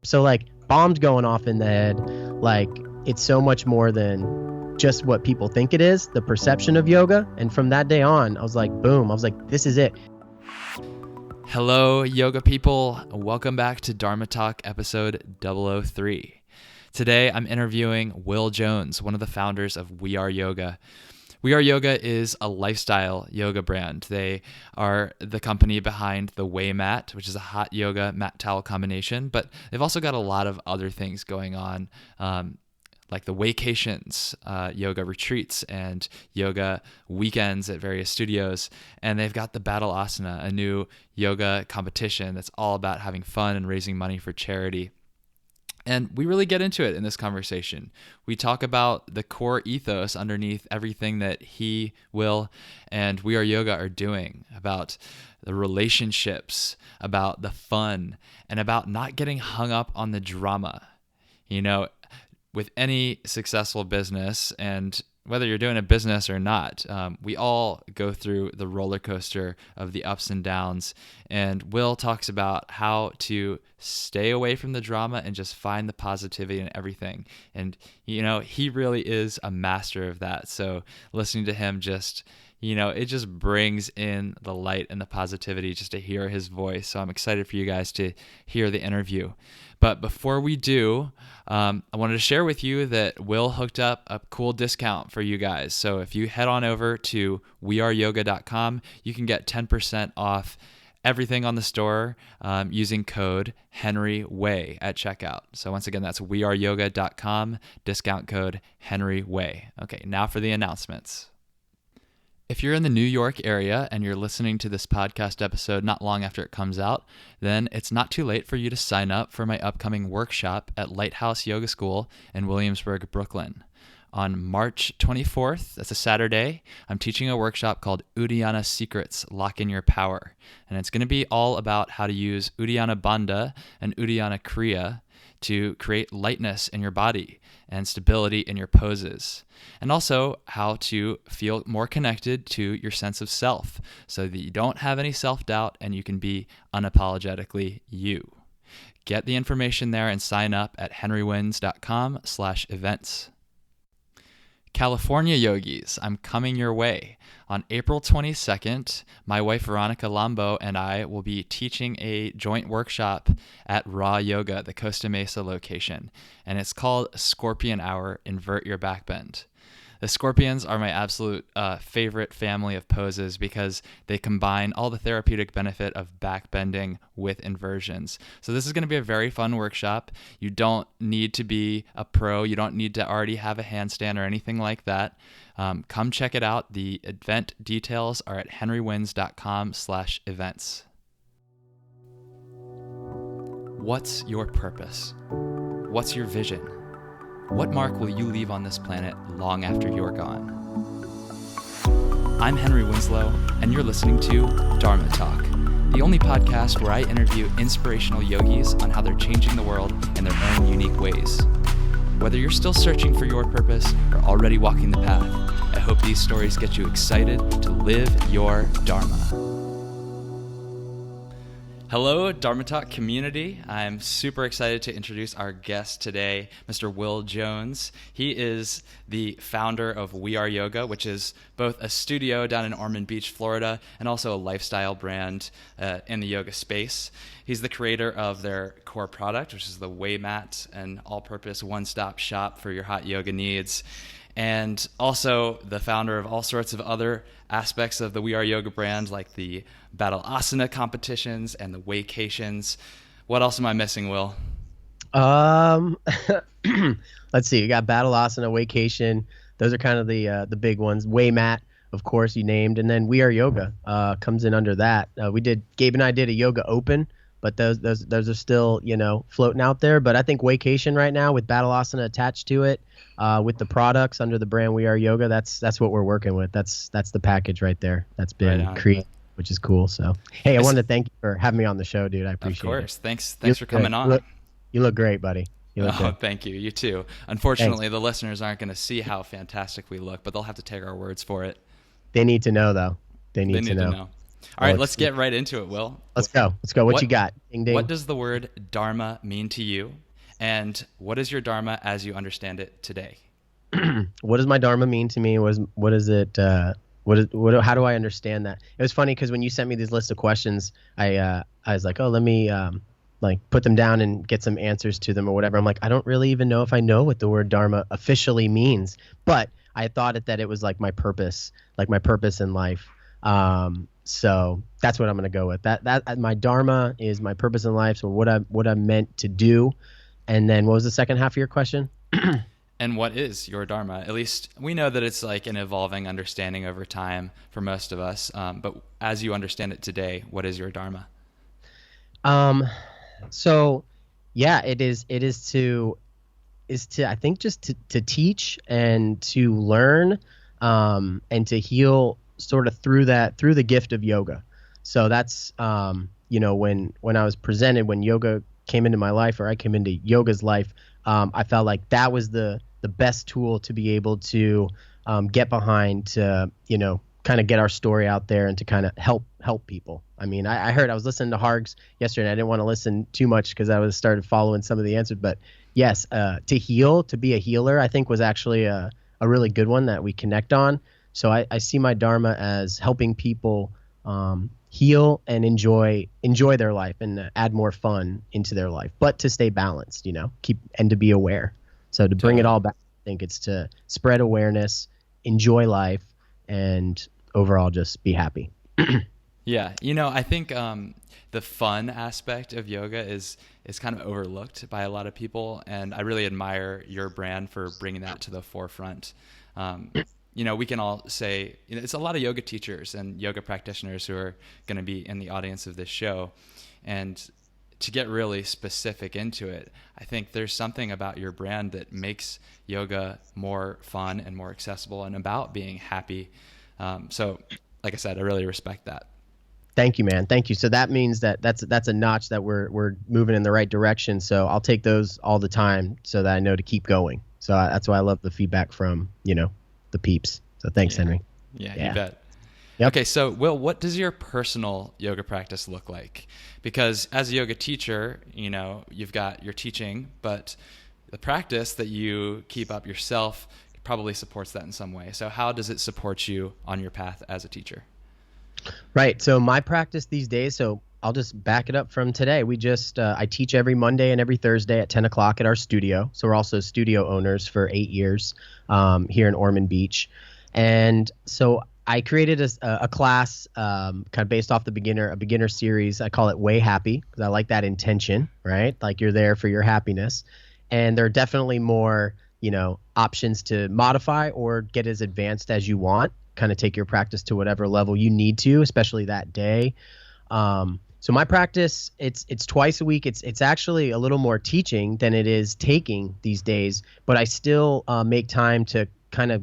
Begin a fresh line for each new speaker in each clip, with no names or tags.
So like bombs going off in the head, like it's so much more than just what people think it is, the perception of yoga. And from that day on, I was like, boom, I was like, this is it.
Hello, yoga people. Welcome back to Dharma Talk episode 003. Today, I'm interviewing Will Jones, one of the founders of We Are Yoga. We Are Yoga is a lifestyle yoga brand. They are the company behind the WAYmat, which is a hot yoga mat towel combination, but they've also got a lot of other things going on, like the WAYcations, yoga retreats and yoga weekends at various studios. And they've got the Battle Asana, a new yoga competition that's all about having fun and raising money for charity. And we really get into it in this conversation. We talk about the core ethos underneath everything that he, Will, and We Are Yoga are doing, about the relationships, about the fun, and about not getting hung up on the drama. You know, with any successful business, and whether you're doing a business or not, we all go through the roller coaster of the ups and downs. And Will talks about how to stay away from the drama and just find the positivity in everything. And, you know, he really is a master of that. So listening to him just, you know, it just brings in the light and the positivity just to hear his voice. So I'm excited for you guys to hear the interview. But before we do, I wanted to share with you that Will hooked up a cool discount for you guys. So if you head on over to weareyoga.com, you can get 10% off everything on the store using code HenryWay at checkout. So once again, that's weareyoga.com, discount code HenryWay. Okay, now for the announcements. If you're in the New York area and you're listening to this podcast episode not long after it comes out, then it's not too late for you to sign up for my upcoming workshop at Lighthouse Yoga School in Williamsburg, Brooklyn. On March 24th, that's a Saturday, I'm teaching a workshop called Uddiyana Secrets, Lock in Your Power. And it's going to be all about how to use Uddiyana Bandha and Uddiyana Kriya to create lightness in your body and stability in your poses, and also how to feel more connected to your sense of self so that you don't have any self-doubt and you can be unapologetically you. Get the information there and sign up at henrywins.com/events. California yogis, I'm coming your way. On April 22nd, my wife Veronica Lambo and I will be teaching a joint workshop at Raw Yoga, the Costa Mesa location, and it's called Scorpion Hour, Invert Your Backbend. The scorpions are my absolute favorite family of poses because they combine all the therapeutic benefit of back bending with inversions. So this is going to be a very fun workshop. You don't need to be a pro. You don't need to already have a handstand or anything like that. Come check it out. The event details are at henrywins.com/events. What's your purpose? What's your vision? What mark will you leave on this planet long after you're gone? I'm Henry Winslow, and you're listening to Dharma Talk, the only podcast where I interview inspirational yogis on how they're changing the world in their own unique ways. Whether you're still searching for your purpose or already walking the path, I hope these stories get you excited to live your Dharma. Hello, Dharma Talk community. I'm super excited to introduce our guest today, Mr. Will Jones. He is the founder of We Are Yoga, which is both a studio down in Ormond Beach, Florida, and also a lifestyle brand in the yoga space. He's the creator of their core product, which is the WAYmat, an all-purpose one-stop shop for your hot yoga needs, and also the founder of all sorts of other aspects of the We Are Yoga brand, like the Battle Asana competitions and the WAYcations. What else am I missing, Will?
Let's see. You got Battle Asana, WAYcation. Those are kind of the big ones. WAYmat, of course, you named, and then We Are Yoga comes in under that. Gabe and I did a yoga open, but those are still, you know, floating out there. But I think WAYcation right now with Battle Asana attached to it, with the products under the brand We Are Yoga, that's what we're working with. That's the package right there. That's been created, which is cool. So, hey, I wanted to thank you for having me on the show, dude. I appreciate it. Of course.
Thanks for coming on.
You look great, buddy. You look good.
Thank you. You too. Unfortunately, the listeners aren't going to see how fantastic we look, but they'll have to take our words for it.
They need to know, though. They need to know.
All right, let's get right into it, Will.
Let's go. What you got? Ding, ding.
What does the word Dharma mean to you? And what is your Dharma as you understand it today?
What does my Dharma mean to me? What is it? How do I understand that? It was funny because when you sent me these list of questions, I was like, oh, let me like put them down and get some answers to them or whatever. I'm like, I don't really even know if I know what the word Dharma officially means, but I thought that it was like my purpose in life. So that's what I'm going to go with. That my Dharma is my purpose in life. So what I'm meant to do. And then what was the second half of your question?
And what is your Dharma? At least we know that it's like an evolving understanding over time for most of us. But as you understand it today, what is your Dharma?
So yeah, it is to I think just to teach and to learn, and to heal sort of through the gift of yoga. So that's, when I was presented, when yoga came into my life, or I came into yoga's life, I felt like that was the best tool to be able to get behind, to kind of get our story out there and to kind of help people. I mean, I was listening to Hargs yesterday, and I didn't want to listen too much because I started following some of the answers. But yes, to be a healer, I think was actually a really good one that we connect on. So I see my Dharma as helping people heal and enjoy their life and add more fun into their life, but to stay balanced, and to be aware. So to bring it all back, I think it's to spread awareness, enjoy life, and overall just be happy.
Yeah. I think the fun aspect of yoga is kind of overlooked by a lot of people. And I really admire your brand for bringing that to the forefront. We can all say, it's a lot of yoga teachers and yoga practitioners who are going to be in the audience of this show. And to get really specific into it, I think there's something about your brand that makes yoga more fun and more accessible and about being happy. So like I said, I really respect that.
Thank you, man. Thank you. So that means that's a notch that we're moving in the right direction. So I'll take those all the time so that I know to keep going. So that's why I love the feedback from, the peeps. So thanks, Henry.
Yeah, you bet.
Yep.
Okay, so Will, what does your personal yoga practice look like? Because as a yoga teacher, you've got your teaching, but the practice that you keep up yourself probably supports that in some way. So how does it support you on your path as a teacher?
Right. So my practice these days, so I'll just back it up from today. I teach every Monday and every Thursday at 10 o'clock at our studio. So we're also studio owners for 8 years here in Ormond Beach. And so I created a class kind of based off a beginner series. I call it Way Happy because I like that intention, right? Like you're there for your happiness. And there are definitely more, options to modify or get as advanced as you want, kind of take your practice to whatever level you need to, especially that day. So my practice, it's twice a week. It's actually a little more teaching than it is taking these days, but I still make time to kind of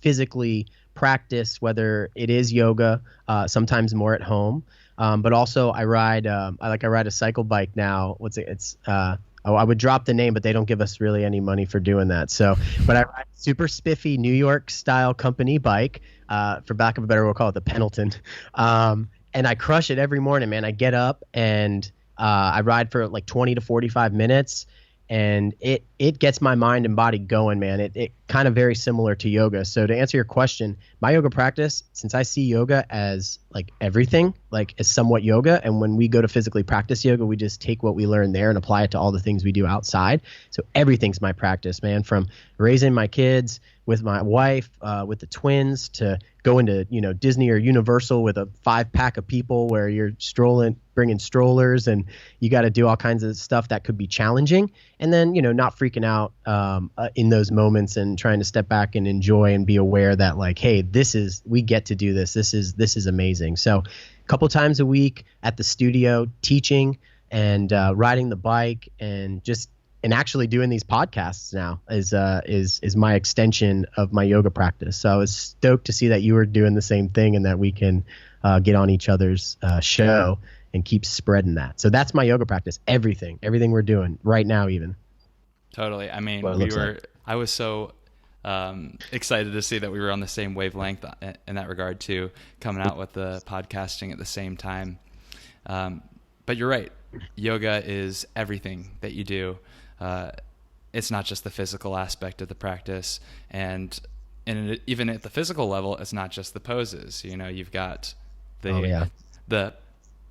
physically practice, whether it is yoga, sometimes more at home. But also I ride a cycle bike now. I would drop the name, but they don't give us really any money for doing that. So, but I ride a super spiffy New York style company bike, for lack of a better word, we'll call it the Pendleton. And I crush it every morning, man. I get up and I ride for like 20 to 45 minutes, and it gets my mind and body going, man. It kind of very similar to yoga. So to answer your question, my yoga practice, since I see yoga as like everything, like as somewhat yoga, and when we go to physically practice yoga, we just take what we learn there and apply it to all the things we do outside. So everything's my practice, man, from raising my kids with my wife, with the twins, to going to, Disney or Universal with a 5-pack of people where you're bringing strollers, and you got to do all kinds of stuff that could be challenging. And then, not freaking out in those moments and trying to step back and enjoy and be aware that like, hey, we get to do this. This is amazing. So a couple times a week at the studio teaching and riding the bike and actually doing these podcasts now is my extension of my yoga practice. So I was stoked to see that you were doing the same thing and that we can get on each other's show and keep spreading that. So that's my yoga practice. Everything we're doing right now, even.
Totally. I mean,
I was so
Excited to see that we were on the same wavelength in that regard too, coming out with the podcasting at the same time. But you're right. Yoga is everything that you do. It's not just the physical aspect of the practice, and even at the physical level, it's not just the poses. You've got the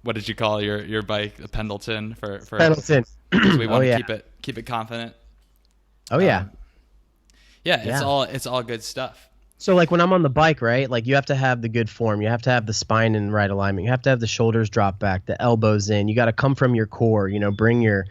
what did you call your bike, the Pendleton for
Pendleton,
because we want to keep it confident. It's all good stuff.
So like when I'm on the bike, right, like you have to have the good form. You have to have the spine in right alignment. You have to have the shoulders drop back, the elbows in. You got to come from your core, bring your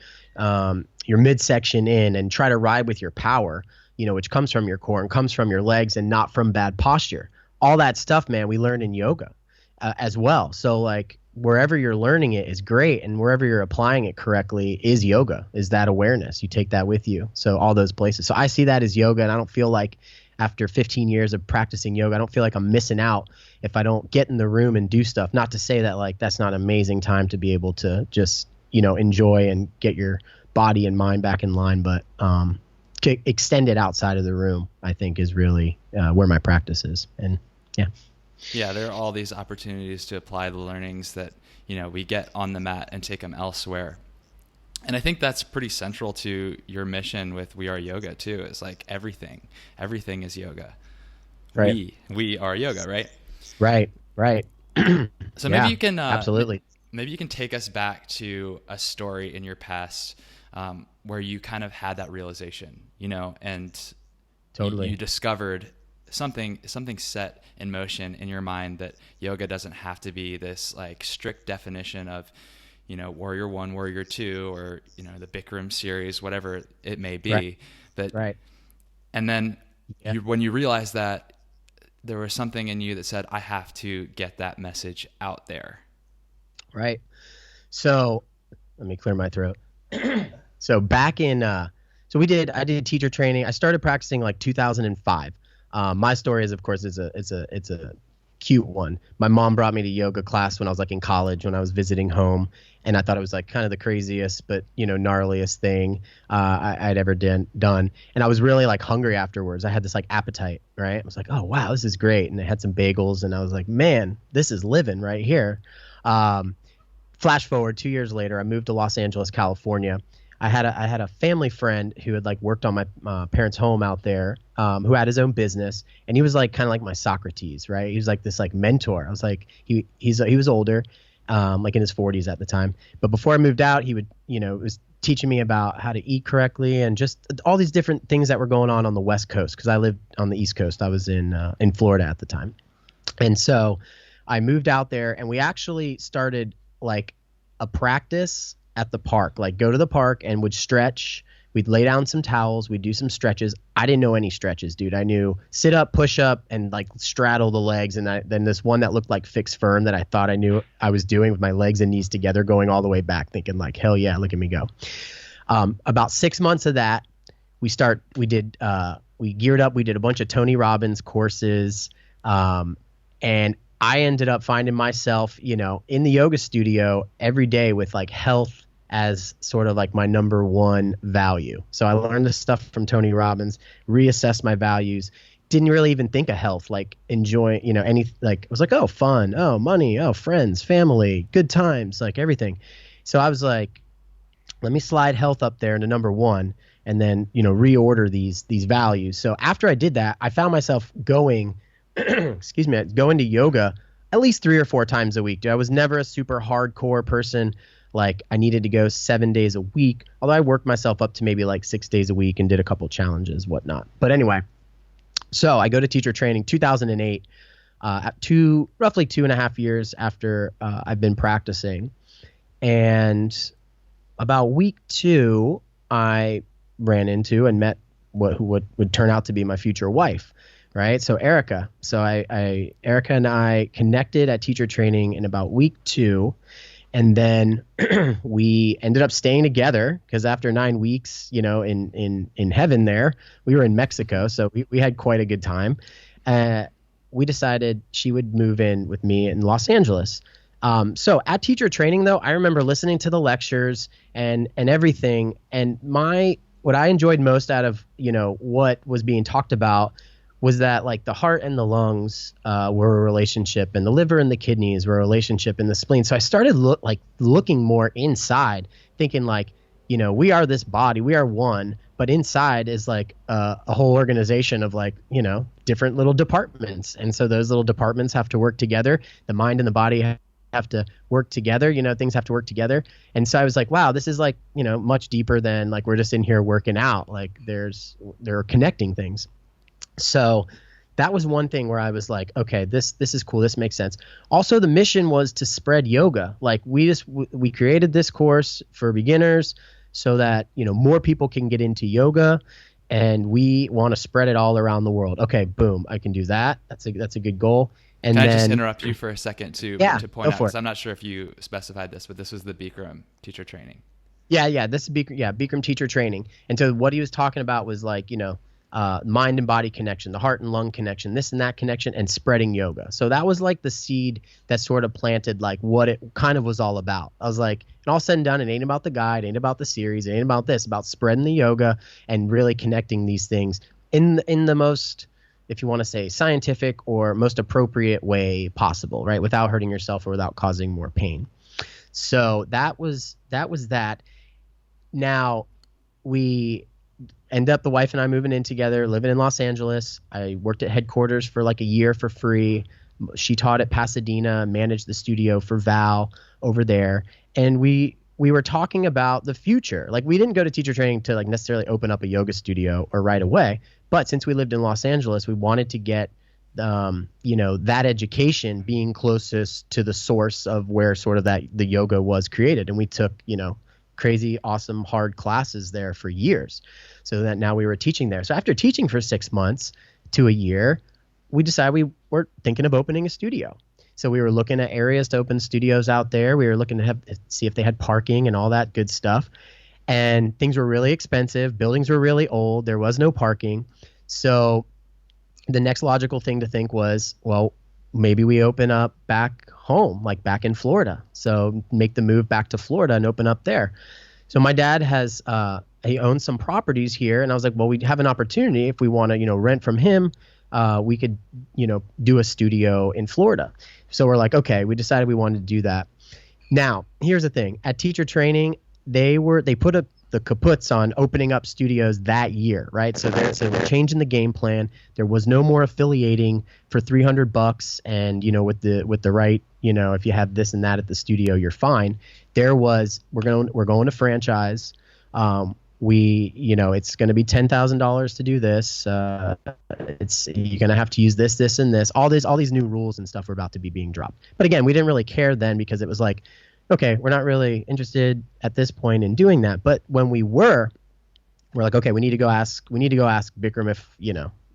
midsection in and try to ride with your power, which comes from your core and comes from your legs and not from bad posture. All that stuff, man, we learned in yoga as well. So like wherever you're learning it is great, and wherever you're applying it correctly is yoga, is that awareness. You take that with you. So all those places. So I see that as yoga, and I don't feel like after 15 years of practicing yoga, I don't feel like I'm missing out if I don't get in the room and do stuff. Not to say that like that's not an amazing time to be able to just, enjoy and get your body and mind back in line, but extend it outside of the room, I think is really where my practice is. And yeah,
there are all these opportunities to apply the learnings that we get on the mat and take them elsewhere. And I think that's pretty central to your mission with We Are Yoga too. It's like everything is yoga.
Right.
We are yoga, right?
Right.
So maybe you can
absolutely.
Maybe you can take us back to a story in your past where you kind of had that realization, and
totally
you discovered something set in motion in your mind that yoga doesn't have to be this like strict definition of, Warrior 1, Warrior 2, or, the Bikram series, whatever it may be.
Right.
And then when you realized that, there was something in you that said, I have to get that message out there.
Right. So let me clear my throat. So back in, I did teacher training. I started practicing like 2005. My story is, of course, it's a cute one. My mom brought me to yoga class when I was like in college, when I was visiting home, and I thought it was like kind of the craziest but gnarliest thing I'd ever done. And I was really like hungry afterwards. I had this like appetite, right? I was like, oh wow, this is great. And I had some bagels, and I was like, man, this is living right here. Flash forward 2 years later, I moved to Los Angeles, California. I had a family friend who had like worked on my parents' home out there, who had his own business, and he was like kind of like my Socrates, right? He was like this like mentor. I was like, he was older, like in his 40s at the time. But before I moved out, he would, was teaching me about how to eat correctly and just all these different things that were going on the West Coast, because I lived on the East Coast. I was in Florida at the time, and so I moved out there, and we actually started like a practice at the park, like go to the park and would stretch. We'd lay down some towels. We'd do some stretches. I didn't know any stretches, dude. I knew sit up, push up, and like straddle the legs. And then this one that looked like fixed firm that I thought I knew I was doing with my legs and knees together, going all the way back, thinking like, hell yeah, look at me go. About 6 months of that, we geared up. We did a bunch of Tony Robbins courses. And I ended up finding myself, in the yoga studio every day with like health as sort of like my number one value. So I learned this stuff from Tony Robbins, reassessed my values, didn't really even think of health, like enjoy, I was like, oh, fun, oh, money, oh, friends, family, good times, like everything. So I was like, let me slide health up there into number one, and then, reorder these values. So after I did that, I found myself going to yoga at least 3 or 4 times a week. Dude, I was never a super hardcore person. Like I needed to go 7 days a week, although I worked myself up to maybe like 6 days a week and did a couple challenges, whatnot. But anyway, so I go to teacher training 2008, roughly 2.5 years after I've been practicing. And about week 2, I ran into and met what would turn out to be my future wife. Right. So Erica. So Erica and I connected at teacher training in about week 2. And then we ended up staying together because after 9 weeks, in heaven there, we were in Mexico. So we had quite a good time. We decided she would move in with me in Los Angeles. So at teacher training, though, I remember listening to the lectures and everything. And what I enjoyed most out of, what was being talked about was that like the heart and the lungs were a relationship, and the liver and the kidneys were a relationship, and the spleen. So I started looking more inside, thinking like, we are this body, we are one, but inside is like a whole organization of like, different little departments. And so those little departments have to work together. The mind and the body have to work together, things have to work together. And so I was like, wow, this is like, much deeper than like, we're just in here working out. Like they're connecting things. So that was one thing where I was like, okay, this is cool. This makes sense. Also, the mission was to spread yoga. Like we created this course for beginners so that, more people can get into yoga, and we want to spread it all around the world. Okay, boom, I can do that. That's a good goal. And
can
then,
I just interrupt you for a second to point out, because I'm not sure if you specified this, but this was the Bikram teacher training.
Yeah, this is Bikram teacher training. And so what he was talking about was like, mind and body connection, the heart and lung connection, this and that connection, and spreading yoga. So that was like the seed that sort of planted like what it kind of was all about. I was like, and all said and done, it ain't about the guide, it ain't about the series, it ain't about this, about spreading the yoga and really connecting these things in the most, if you want to say, scientific or most appropriate way possible, right? Without hurting yourself or without causing more pain. So that was that. Now we end up, the wife and I, moving in together, living in Los Angeles. I worked at headquarters for like a year for free. She taught at Pasadena, managed the studio for Val over there. And we were talking about the future. Like we didn't go to teacher training to like necessarily open up a yoga studio or right away. But since we lived in Los Angeles, we wanted to get, that education being closest to the source of where sort of the yoga was created. And we took, crazy, awesome, hard classes there for years, so that now we were teaching there. So after teaching for 6 months to a year, we decided we were thinking of opening a studio. So we were looking at areas to open studios out there. We were looking to see if they had parking and all that good stuff. And things were really expensive. Buildings were really old. There was no parking. So the next logical thing to think was, well, maybe we open up back home, like back in Florida. So make the move back to Florida and open up there. So my dad he owns some properties here. And I was like, well, we have an opportunity if we want to, rent from him. We could, do a studio in Florida. So we're like, okay, we decided we wanted to do that. Now, here's the thing. At teacher training, they put the kaputs on opening up studios that year, right? So we're changing the game plan. There was no more affiliating for $300, and with the right, if you have this and that at the studio, you're fine. There was we're going to franchise. It's going to be $10,000 to do this. You're going to have to use this, and this. All these new rules and stuff were about to be being dropped. But again, we didn't really care then, because it was like, okay, we're not really interested at this point in doing that. But when we're like, okay, we need to go ask Bikram if,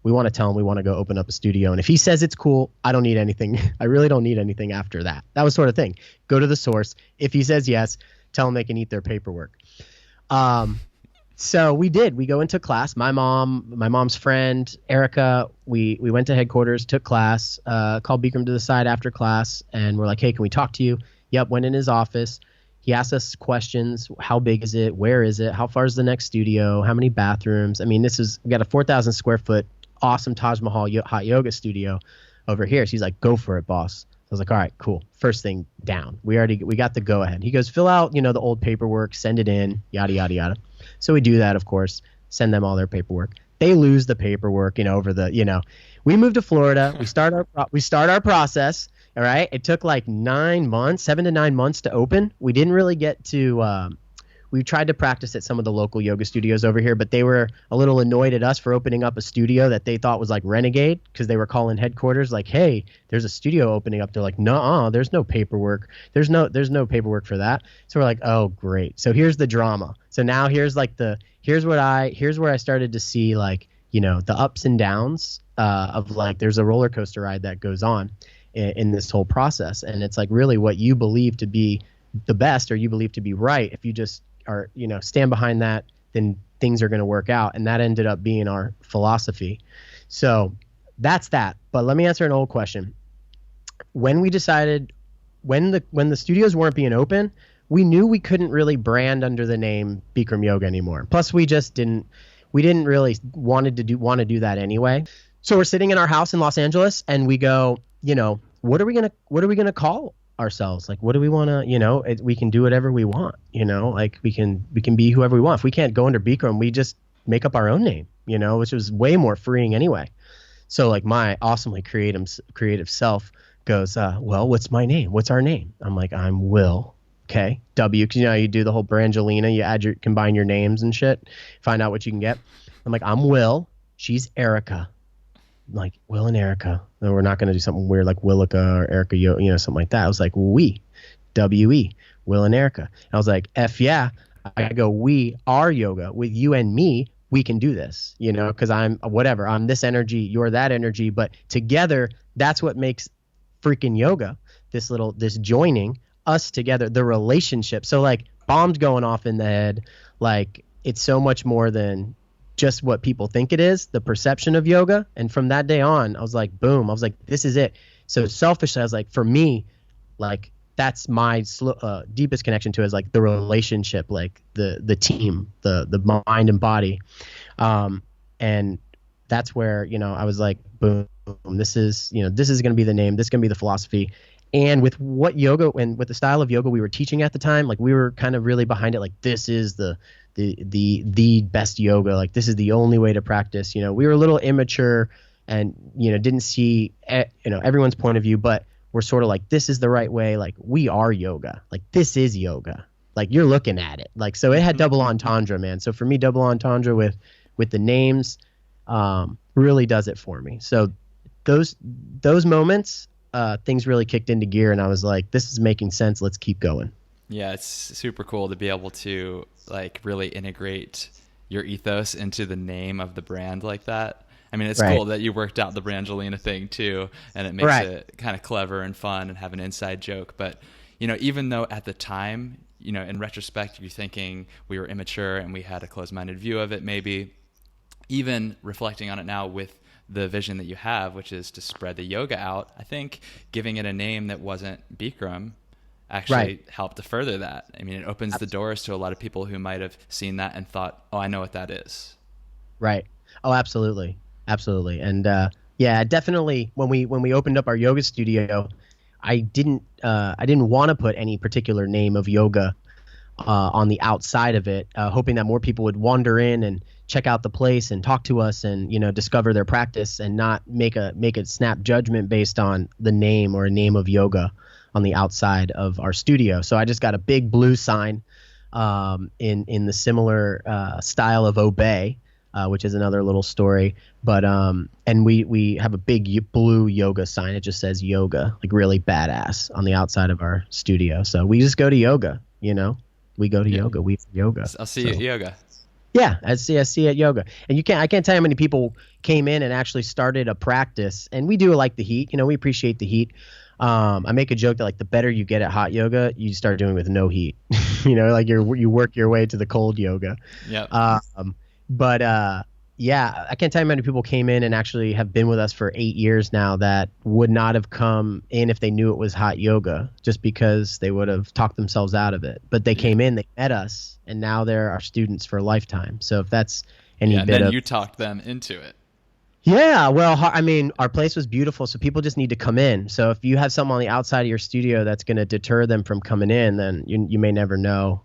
we want to tell him we want to go open up a studio. And if he says it's cool, I don't need anything. I really don't need anything after that. That was sort of thing. Go to the source. If he says yes, tell him they can eat their paperwork. So we did. We go into class. My mom's friend, Erica, we went to headquarters, took class, called Bikram to the side after class, and we're like, hey, can we talk to you? Yep, went in his office. He asked us questions. How big is it? Where is it? How far is the next studio? How many bathrooms? I mean, we got a 4,000 square foot, awesome Taj Mahal hot yoga studio over here. She's like, go for it, boss. I was like, all right, cool. First thing down. We got the go ahead. He goes, fill out, the old paperwork, send it in, yada, yada, yada. So we do that, of course, send them all their paperwork. They lose the paperwork, we move to Florida. We start our process. All right. It took like 7 to 9 months to open. We didn't really get to, we tried to practice at some of the local yoga studios over here, but they were a little annoyed at us for opening up a studio that they thought was like renegade, because they were calling headquarters like, hey, there's a studio opening up. They're like, no, there's no paperwork. There's no paperwork for that. So we're like, oh, great. So here's the drama. So now here's where I started to see like, the ups and downs of like, there's a roller coaster ride that goes on in this whole process. And it's like really what you believe to be the best, or you believe to be right. If you just are, stand behind that, then things are going to work out. And that ended up being our philosophy. So that's that. But let me answer an old question. When we decided, when the studios weren't being open, we knew we couldn't really brand under the name Bikram Yoga anymore. Plus, we didn't really want to do that anyway. So we're sitting in our house in Los Angeles, and we go, what are we gonna call ourselves? Like, what do we want to, we can do whatever we want, like we can be whoever we want. If we can't go under Bikram, we just make up our own name, which was way more freeing anyway. So like my awesomely creative self goes, well, what's my name? What's our name? I'm like, I'm Will. Okay. W, because you do the whole Brangelina, you combine your names and shit, find out what you can get. I'm like, I'm Will. She's Erica. I'm like, Will and Erica. And we're not going to do something weird like Willica or Erica, something like that. I was like, W-E, Will and Erica. And I was like, F yeah. I go, we are yoga. With you and me, we can do this, because I'm whatever. I'm this energy, you're that energy. But together, that's what makes freaking yoga, this joining us together, the relationship. So like bombs going off in the head, like it's so much more than just what people think it is, the perception of yoga. And from that day on, I was like, boom, I was like, this is it. So selfishly, I was like, for me, like that's my deepest connection to it, is like the relationship, like the team, the mind and body. And that's where, I was like, boom, this is going to be the name, this is going to be the philosophy. And with what yoga and with the style of yoga we were teaching at the time, like we were kind of really behind it. Like this is the best yoga. Like this is the only way to practice. We were a little immature and, didn't see, everyone's point of view, but we're sort of like, this is the right way. Like we are yoga. Like this is yoga. Like you're looking at it. Like, so it had double entendre, man. So for me, double entendre with the names really does it for me. So those moments, things really kicked into gear, and I was like, this is making sense. Let's keep going.
Yeah, it's super cool to be able to like really integrate your ethos into the name of the brand like that. I mean, it's cool that you worked out the Brangelina thing too, and it makes it kind of clever and fun and have an inside joke. But, even though at the time, in retrospect, you're thinking we were immature and we had a closed-minded view of it, maybe even reflecting on it now with the vision that you have, which is to spread the yoga out, I think giving it a name that wasn't Bikram actually helped to further that. I mean, it opens the doors to a lot of people who might have seen that and thought, oh, I know what that is.
Right. Oh, absolutely. Absolutely. And definitely when we opened up our yoga studio, I didn't want to put any particular name of yoga on the outside of it, hoping that more people would wander in and check out the place and talk to us and, discover their practice and not make a snap judgment based on the name or a name of yoga on the outside of our studio. So I just got a big blue sign in the similar style of Obey, which is another little story. But and we have a big blue yoga sign. It just says yoga, like really badass, on the outside of our studio. So we just go to yoga, we go to yoga. We yoga.
I'll see you at yoga.
Yeah, I see at yoga. And I can't tell you how many people came in and actually started a practice. And we do like the heat, we appreciate the heat. I make a joke that like the better you get at hot yoga, you start doing with no heat. Like you work your way to the cold yoga.
Yeah.
Yeah, I can't tell you how many people came in and actually have been with us for 8 years now that would not have come in if they knew it was hot yoga, just because they would have talked themselves out of it. But they came in, they met us, and now they're our students for a lifetime. So if that's any bit
then
of,
you talked them into it.
Yeah, well, I mean, our place was beautiful, so people just need to come in. So if you have something on the outside of your studio that's going to deter them from coming in, then you may never know.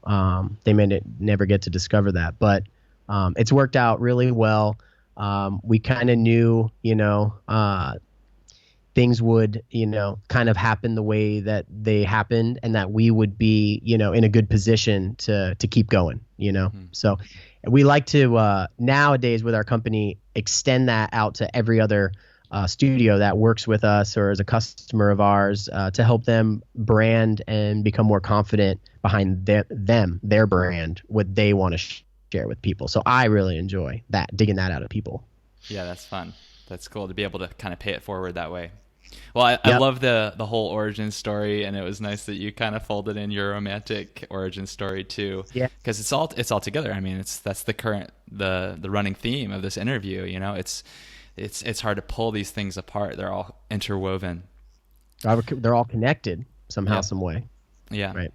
They may never get to discover that. But it's worked out really well. We kind of knew, things would, kind of happen the way that they happened, and that we would be, in a good position to keep going, So we like to nowadays with our company extend that out to every other studio that works with us or is a customer of ours, to help them brand and become more confident behind their brand, what they want to share with people. So I really enjoy that, digging that out of people.
Yeah, that's fun. That's cool to be able to kind of pay it forward that way. Well, I love the whole origin story, and it was nice that you kind of folded in your romantic origin story too.
Yeah,
because it's all together. I mean, that's the current the running theme of this interview. It's hard to pull these things apart. They're all interwoven.
They're all connected somehow, some way.
Yeah.
Right.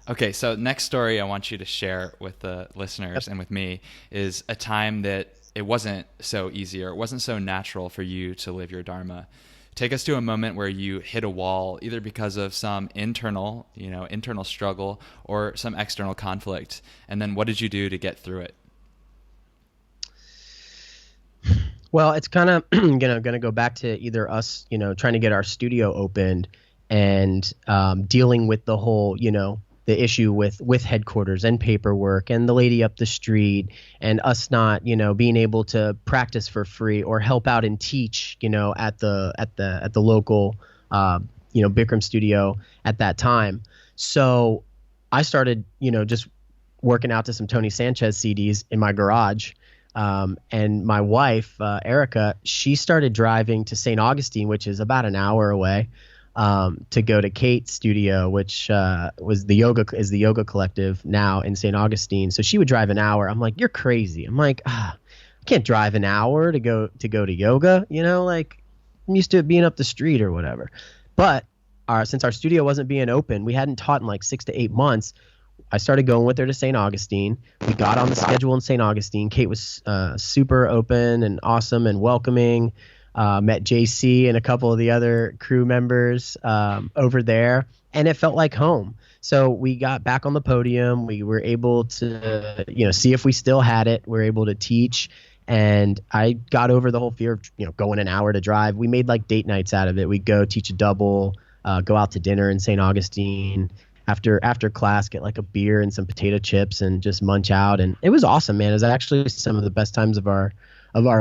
Okay, so next story I want you to share with the listeners and with me is a time that it wasn't so easy or it wasn't so natural for you to live your dharma. Take us to a moment where you hit a wall, either because of some internal struggle or some external conflict. And then what did you do to get through it?
Well, it's kind of gonna go back to either us, trying to get our studio opened and dealing with the whole, the issue with headquarters and paperwork and the lady up the street and us not, being able to practice for free or help out and teach, at the local, Bikram studio at that time. So I started, just working out to some Tony Sanchez CDs in my garage. And my wife, Erica, she started driving to St. Augustine, which is about an hour away, to go to Kate's studio, which is the yoga collective now in St. Augustine. So she would drive an hour. I'm like, you're crazy. I'm like, I can't drive an hour to go to yoga. Like I'm used to it being up the street or whatever. But since our studio wasn't being open, we hadn't taught in like 6 to 8 months. I started going with her to St. Augustine. We got on the schedule in St. Augustine. Kate was super open and awesome and welcoming. Met JC and a couple of the other crew members over there, and it felt like home. So we got back on the podium. We were able to, see if we still had it. We were able to teach, and I got over the whole fear of, going an hour to drive. We made like date nights out of it. We'd go teach a double, go out to dinner in St. Augustine. After class, get like a beer and some potato chips and just munch out. And it was awesome, man. It was actually some of the best times of our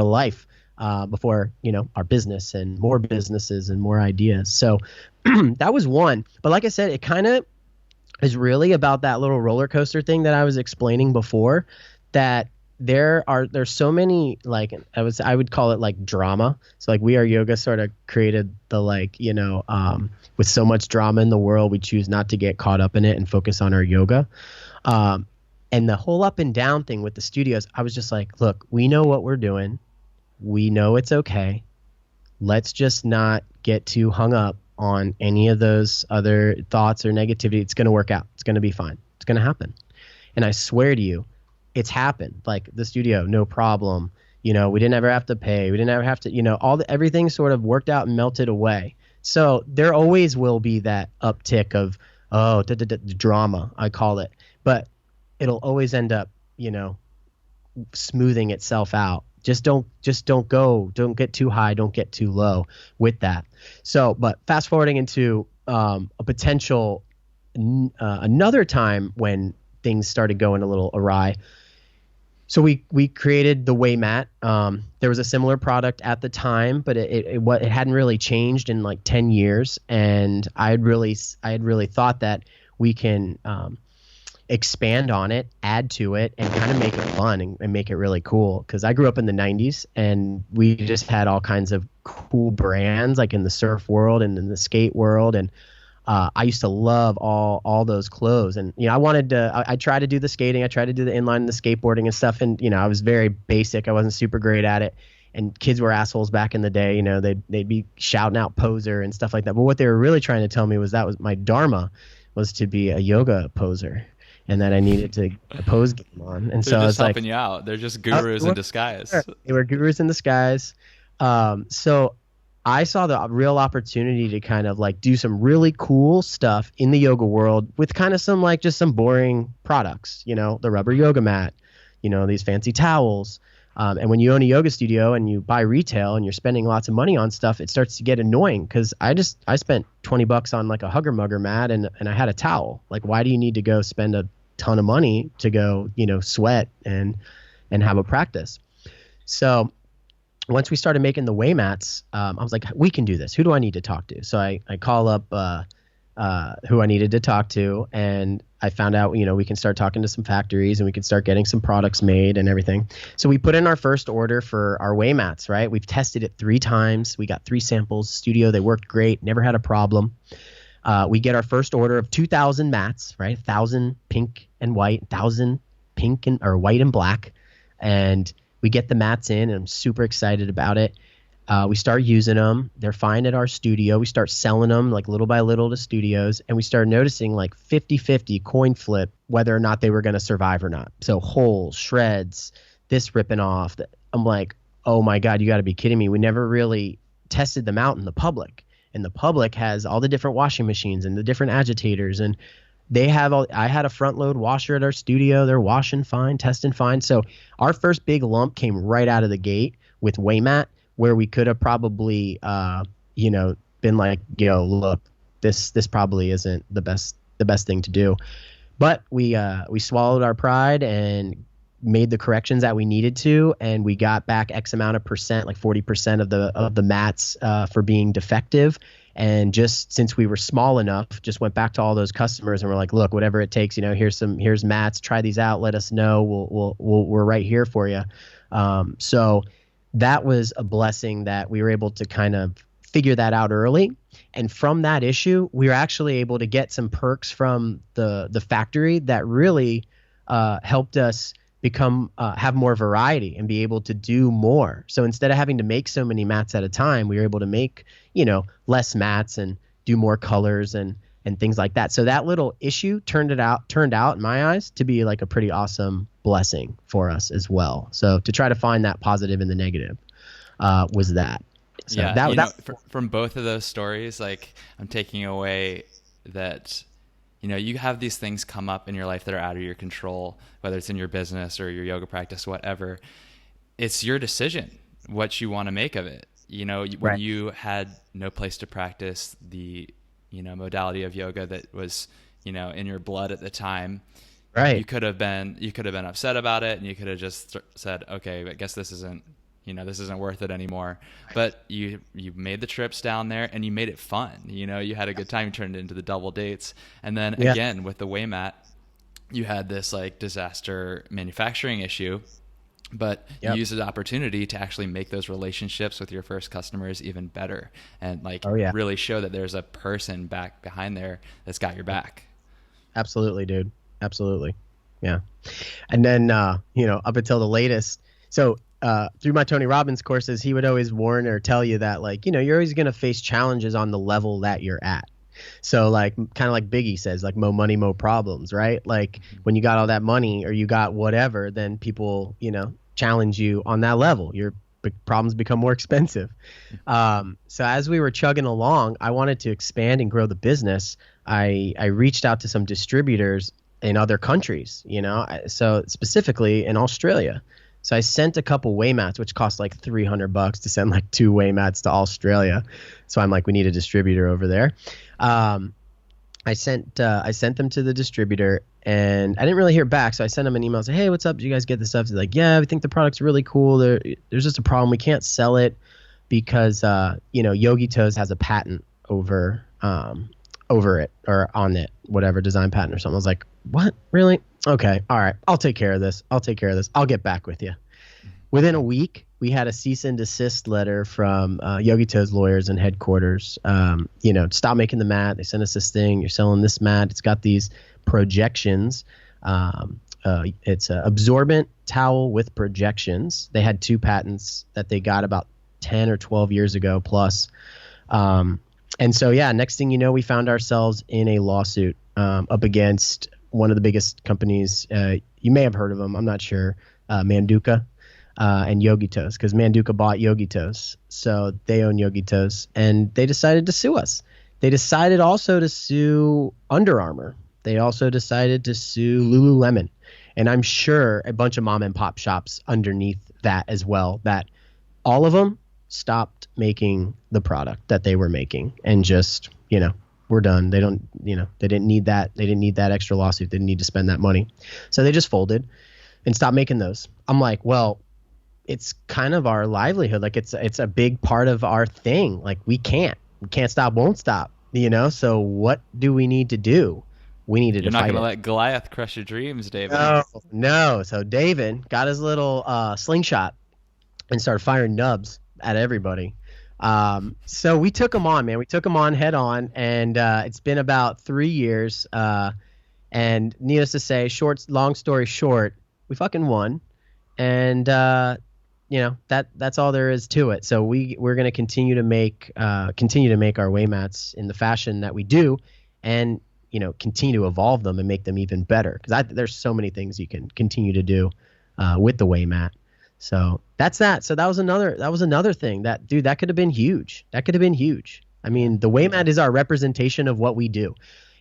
life before, our business and more businesses and more ideas. So that was one. But like I said, it kind of is really about that little roller coaster thing that I was explaining before, that there's so many, like I would call it like drama. So like We Are Yoga sort of created the with so much drama in the world, we choose not to get caught up in it and focus on our yoga. And the whole up and down thing with the studios, I was just like, look, we know what we're doing. We know it's okay. Let's just not get too hung up on any of those other thoughts or negativity. It's going to work out. It's going to be fine. It's going to happen. And I swear to you, it's happened. Like the studio, no problem. We didn't ever have to pay. We didn't ever have to, everything sort of worked out and melted away. So there always will be that uptick of, drama, I call it. But it'll always end up, smoothing itself out. Just don't get too high, don't get too low with that. So, but fast forwarding into a potential another time when things started going a little awry. So we created the WAYmat. There was a similar product at the time, but it hadn't really changed in like 10 years. And I had really thought that we can expand on it, add to it, and kind of make it fun and make it really cool. Because I grew up in the 90s, and we just had all kinds of cool brands, like in the surf world and in the skate world. And I used to love all those clothes. And, I tried to do the skating. I tried to do the inline and the skateboarding and stuff. And, I was very basic. I wasn't super great at it. And kids were assholes back in the day. They'd be shouting out poser and stuff like that. But what they were really trying to tell me was that was my dharma, was to be a yoga poser, and that I needed to a pose game on. And
They're
so
just
I was
helping you out. They're just gurus in disguise.
They were gurus in disguise. So I saw the real opportunity to kind of like do some really cool stuff in the yoga world with kind of some like just some boring products, the rubber yoga mat, these fancy towels. And when you own a yoga studio and you buy retail and you're spending lots of money on stuff, it starts to get annoying, because I spent $20 on like a hugger mugger mat and I had a towel. Like, why do you need to go spend a ton of money to go, sweat and have a practice? So once we started making the WAYmats, I was like, we can do this. Who do I need to talk to? So I call up who I needed to talk to, and I found out, we can start talking to some factories and we can start getting some products made and everything. So we put in our first order for our WAYmats, right? We've tested it 3 times. We got 3 samples, studio. They worked great, never had a problem. We get our first order of 2,000 mats, right? 1,000 pink and white, 1,000 pink or white and black. And we get the mats in, and I'm super excited about it. We start using them. They're fine at our studio. We start selling them like little by little to studios. And we started noticing like 50-50 coin flip, whether or not they were going to survive or not. So holes, shreds, this ripping off. I'm like, oh my God, you got to be kidding me. We never really tested them out in the public. And the public has all the different washing machines and the different agitators. And I had a front load washer at our studio. They're washing fine, testing fine. So our first big lump came right out of the gate with WAYmat, where we could have probably, been like, look, this probably isn't the best thing to do. But we swallowed our pride and made the corrections that we needed to, and we got back X amount of percent, like 40% of the mats for being defective. And just since we were small enough, just went back to all those customers and we're like, look, whatever it takes, here's mats, try these out, let us know, we're right here for you. So that was a blessing that we were able to kind of figure that out early. And from that issue, we were actually able to get some perks from the factory that really helped us have more variety and be able to do more. So instead of having to make so many mats at a time, we were able to make, less mats and do more colors and things like that. So that little issue turned out in my eyes to be like a pretty awesome blessing for us as well. So to try to find that positive in the negative was that. So
yeah, from both of those stories, like I'm taking away that, you have these things come up in your life that are out of your control, whether it's in your business or your yoga practice, whatever. It's your decision what you want to make of it. When
Right.
you had no place to practice the, modality of yoga that was, in your blood at the time,
Right.
you could have been upset about it, and you could have just said, okay, I guess this isn't worth it anymore. But you made the trips down there and you made it fun. You had a good time. You turned it into the double dates. And then again, with the WAYmat, you had this like disaster manufacturing issue, but you used the opportunity to actually make those relationships with your first customers even better and really show that there's a person back behind there that's got your back.
Absolutely, dude. Absolutely. Yeah. And then, up until the latest, so through my Tony Robbins courses, he would always warn or tell you that, you're always going to face challenges on the level that you're at. So kind of like Biggie says, like, mo money, mo problems, right? Like when you got all that money or you got whatever, then people, challenge you on that level. Your problems become more expensive. So as we were chugging along, I wanted to expand and grow the business. I reached out to some distributors in other countries, so specifically in Australia. So I sent a couple WAYmats, which cost like $300 to send like 2 WAYmats to Australia. So I'm like, we need a distributor over there. I sent them to the distributor and I didn't really hear back. So I sent them an email, say, hey, what's up? Did you guys get this stuff? They're like, yeah, we think the product's really cool. There's just a problem. We can't sell it because, Yogi Toes has a patent over it or on it, whatever, design patent or something. I was like, what? Really? Okay. All right. I'll take care of this. I'll get back with you. Within a week, we had a cease and desist letter from Yogi Toes lawyers and headquarters. Stop making the mat. They sent us this thing. You're selling this mat. It's got these projections. It's an absorbent towel with projections. They had 2 patents that they got about 10 or 12 years ago plus. And so, next thing you know, we found ourselves in a lawsuit up against one of the biggest companies. You may have heard of them. I'm not sure. Manduka and Yogi Toes, because Manduka bought Yogi Toes. So they own Yogi Toes, and they decided to sue us. They decided also to sue Under Armour. They also decided to sue Lululemon. And I'm sure a bunch of mom and pop shops underneath that as well, that all of them stopped making the product that they were making and just, we're done. They don't, they didn't need that. They didn't need that extra lawsuit. They didn't need to spend that money. So they just folded and stopped making those. I'm like, well, it's kind of our livelihood. Like it's a big part of our thing. Like we can't stop, won't stop, so what do we need to do? We needed
You're
to
not
fight
going to
it.
let Goliath crush your dreams, David.
No. So David got his little slingshot and started firing nubs at everybody. So we took him on, man. We took him on head on, and it's been about 3 years. And needless to say, long story short, we fucking won. And that's all there is to it. So we're going to continue to make our WAYmats in the fashion that we do, and continue to evolve them and make them even better, because there's so many things you can continue to do with the WAYmat. So that's that. So that was another thing that could have been huge. That could have been huge. I mean, the WAYmat is our representation of what we do.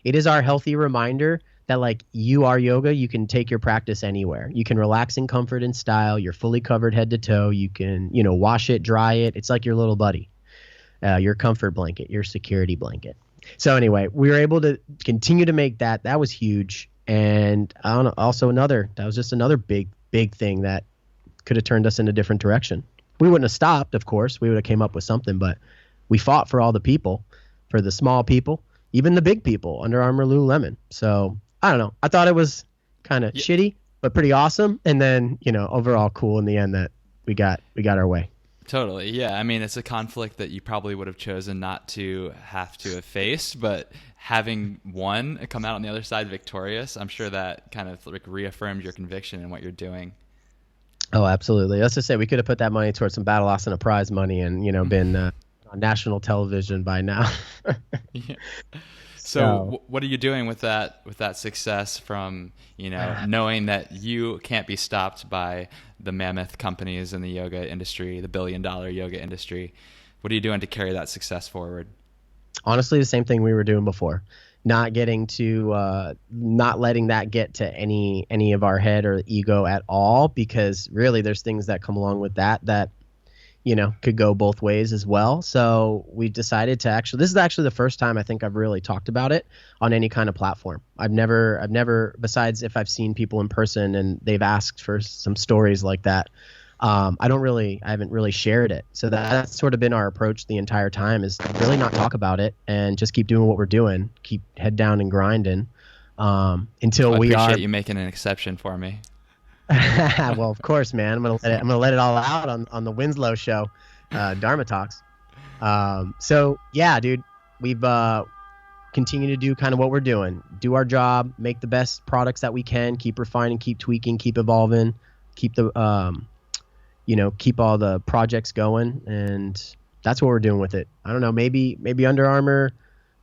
It is our healthy reminder that, like, you are yoga, you can take your practice anywhere. You can relax in comfort and style. You're fully covered head to toe. You can, wash it, dry it. It's like your little buddy, your comfort blanket, your security blanket. So anyway, we were able to continue to make that. That was huge. And I don't know, that was just another big thing that could have turned us in a different direction. We wouldn't have stopped, of course. We would have came up with something, but we fought for all the people, for the small people, even the big people, Under Armour, Lululemon. So I don't know. I thought it was kind of shitty, but pretty awesome. And then, overall cool in the end that we got our way.
Totally. Yeah. I mean, it's a conflict that you probably would have chosen not to have to have faced, but having won, come out on the other side victorious, I'm sure that kind of like reaffirmed your conviction in what you're doing.
Oh, absolutely. Let's just say we could have put that money towards some Battle Asana prize money and, been on national television by now.
Yeah. So what are you doing with that success from, knowing that you can't be stopped by the mammoth companies in the yoga industry, the billion-dollar yoga industry? What are you doing to carry that success forward?
Honestly, the same thing we were doing before. Not letting that get to any of our head or ego at all, because really there's things that come along with that could go both ways as well. So we decided to this is actually the first time I think I've really talked about it on any kind of platform. I've never, besides if I've seen people in person and they've asked for some stories like that, I haven't really shared it. So that's sort of been our approach the entire time, is really not talk about it and just keep doing what we're doing, keep head down and grinding until we are.
I appreciate you making an exception for me.
Well, of course, man. I'm gonna let it all out on the Winslow show, Dharma Talks. So yeah, dude, we've continued to do kind of what we're doing, do our job, make the best products that we can, keep refining, keep tweaking, keep evolving, keep the keep all the projects going, and that's what we're doing with it. I don't know, maybe Under Armour,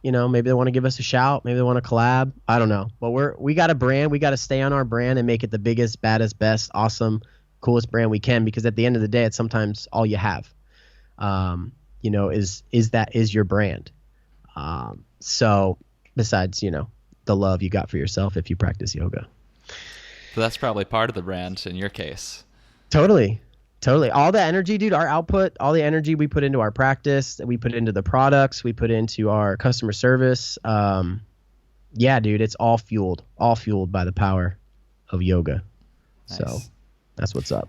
maybe they want to give us a shout, maybe they want to collab. I don't know, but we got a brand. We got to stay on our brand and make it the biggest, baddest, best, awesome, coolest brand we can, because at the end of the day, it's sometimes all you have. Is your brand. So besides, the love you got for yourself if you practice yoga.
So that's probably part of the brand in your case.
Totally. All the energy, dude, our output, all the energy we put into our practice, that we put into the products, we put into our customer service. Yeah, dude, it's all fueled by the power of yoga. Nice. So that's what's up.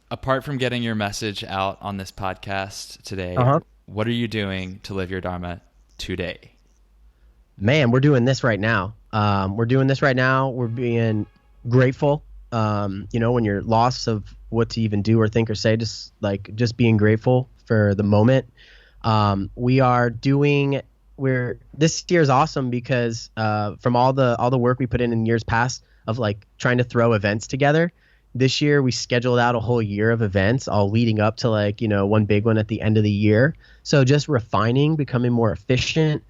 Apart from getting your message out on this podcast today, what are you doing to live your Dharma today?
Man, we're doing this right now. We're being grateful. When you're lost of what to even do or think or say, just being grateful for the moment. This year is awesome because from all the work we put in years past of like trying to throw events together, this year we scheduled out a whole year of events, all leading up to one big one at the end of the year. So just refining, becoming more efficient,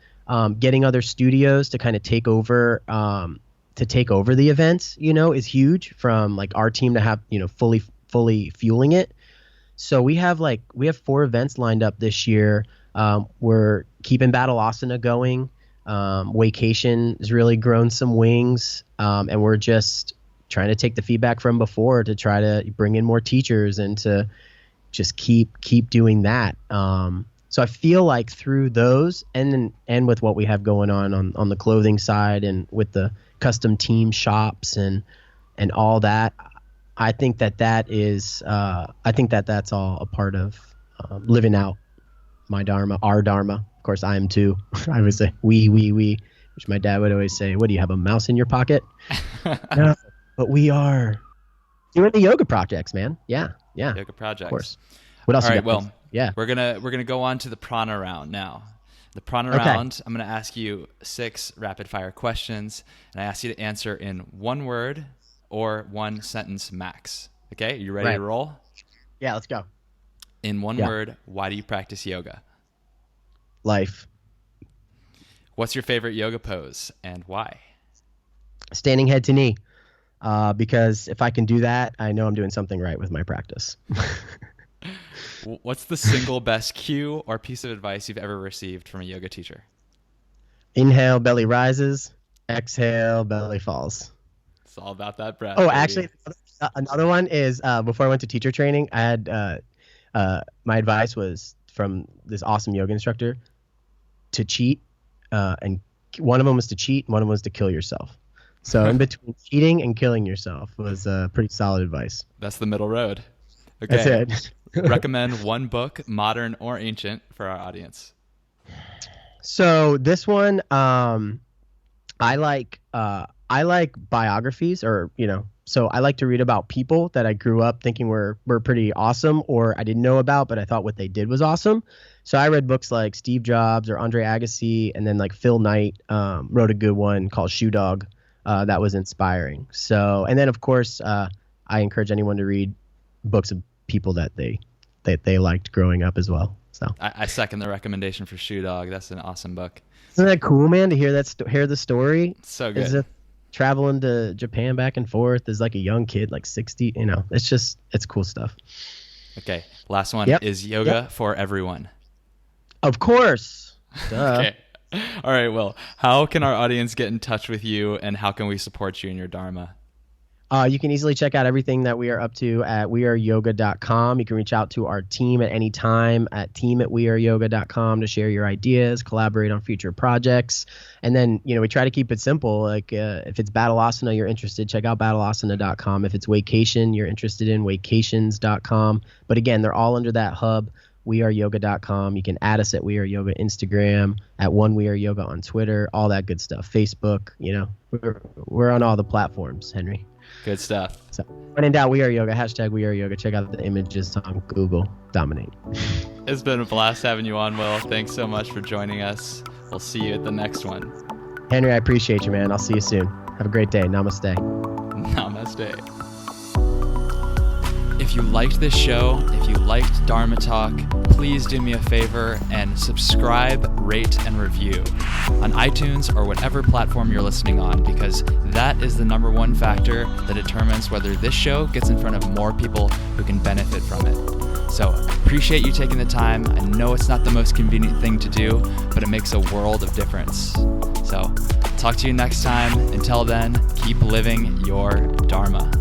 getting other studios to kind of take over the events, is huge, from like our team to have, fully fueling it. So we have 4 events lined up this year. We're keeping Battle Asana going. WAYcations has really grown some wings. And we're just trying to take the feedback from before to try to bring in more teachers and to just keep doing that. So I feel like through those and with what we have going on the clothing side and with the custom team shops and all that, I think that's all a part of living out my Dharma, our Dharma. Of course, I am too. I would say we, which my dad would always say, "What do you have, a mouse in your pocket?" No, but we are doing the yoga projects, man. Yeah.
Yoga projects. Of course.
What else?
All
you
right.
got?
Well,
yeah.
We're gonna go on to the prana round now. The prana round, I'm gonna ask you 6 rapid fire questions, and I ask you to answer in 1 word or 1 sentence max. Okay, you ready to roll?
Yeah, let's go.
In one
Yeah.
word, why do you practice yoga?
Life.
What's your favorite yoga pose and why?
Standing head to knee. Because if I can do that, I know I'm doing something right with my practice.
What's the single best cue or piece of advice you've ever received from a yoga teacher?
Inhale, belly rises. Exhale, belly falls.
It's all about that breath.
Oh,
baby.
actually, another one is before I went to teacher training, I had my advice was from this awesome yoga instructor to cheat, and one of them was to cheat, and one of them was to kill yourself. So in between cheating and killing yourself was pretty solid advice.
That's the middle road. Okay.
That's it.
Recommend one book, modern or ancient, for our audience.
So this one, I like biographies, or so I like to read about people that I grew up thinking were pretty awesome, or I didn't know about, but I thought what they did was awesome. So I read books like Steve Jobs or Andre Agassi, and then like Phil Knight wrote a good one called Shoe Dog that was inspiring. So, and then of course I encourage anyone to read books of people that they liked growing up as well. So
I second the recommendation for Shoe Dog. That's an awesome book.
Isn't that cool, man, to hear hear the story?
So good.
As if traveling to Japan back and forth as like a young kid, like 60, it's cool stuff.
Okay. Last one.
Yep.
Is yoga for everyone?
Of course. Duh.
Okay. All right. Well, how can our audience get in touch with you, and how can we support you in your dharma?
You can easily check out everything that we are up to at weareyoga.com. You can reach out to our team at any time at team@weareyoga.com to share your ideas, collaborate on future projects. And then, we try to keep it simple. Like if it's Battle Asana you're interested, check out battleasana.com. If it's WAYcation you're interested in, WAYcations.com. But again, they're all under that hub, weareyoga.com. You can add us at We Are Yoga Instagram, at One We Are Yoga on Twitter, all that good stuff. Facebook, we're on all the platforms, Henry.
Good stuff.
So when in doubt, We Are Yoga, hashtag We Are Yoga. Check out the images on Google. Dominate.
It's been a blast having you on, Will. Thanks so much for joining us. We'll see you at the next one.
Henry, I appreciate you, man. I'll see you soon. Have a great day. Namaste.
Namaste. If you liked this show, if you liked Dharma Talk, please do me a favor and subscribe, rate, and review on iTunes or whatever platform you're listening on, because that is the number one factor that determines whether this show gets in front of more people who can benefit from it. So appreciate you taking the time. I know it's not the most convenient thing to do, but it makes a world of difference. So talk to you next time. Until then, keep living your Dharma.